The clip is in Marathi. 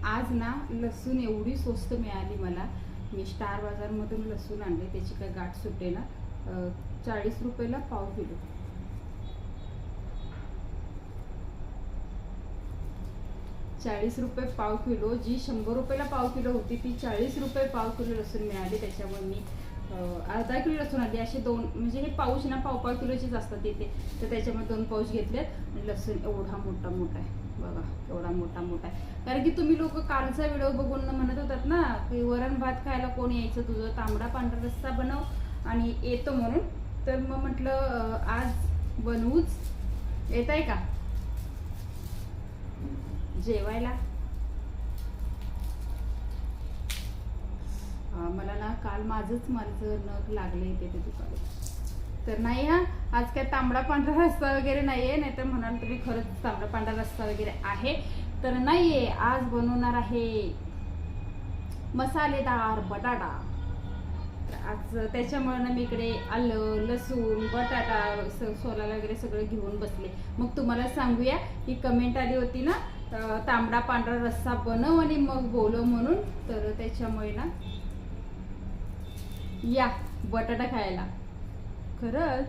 आज ना लसूण एवढी स्वस्त मिळाली मला. मी स्टार बाजारमधून लसूण आणले, त्याची काय गाठ सुटे ना. 40 रुपयाला पाव किलो. ₹40 पाव किलो. जी 100 रुपयाला पाव किलो होती ती 40 रुपये पाव किलो लसूण मिळाली. त्याच्यामुळे मी अर्धा किलो लसूण आली. असे 2 म्हणजे हे पाऊच ना पाव किलोचेच असतात इथे, तर त्याच्यामध्ये 2 पाऊच घेतलेत. आणि लसूण एवढा मोठा मोठा आहे बघा, एवढा मोठा मोठा आहे. कारण की तुम्ही लोक कालचा व्हिडिओ बघून म्हणत होतात ना की वरण भात खायला कोण यायचं तुझं, तांबडा पांढरा रस्सा बनव आणि येतो म्हणून. तर मग म्हटलं आज बनवूच. येत आहे का जेवायला? मला ना काल माझं नख लागले इथे ते दुकानात. तर नाही हा, आज काय तांबडा पांढरा रस्सा वगैरे नाहीये. नाही तर म्हणाल तुम्ही खरंच तांबडा पांढरा रस्सा वगैरे आहे, तर नाहीये. आज बनवणार आहे मसालेदार बटाटा. तर आज त्याच्यामुळे ना मी इकडे आलं, लसूण, बटाटा सोलाला वगैरे सगळं घेऊन बसले. मग तुम्हाला सांगूया, ही कमेंट आली होती ना तांबडा पांढरा रस्सा बनव आणि मग बोलव म्हणून. तर त्याच्यामुळे ना या बटाटा खायला. खरंच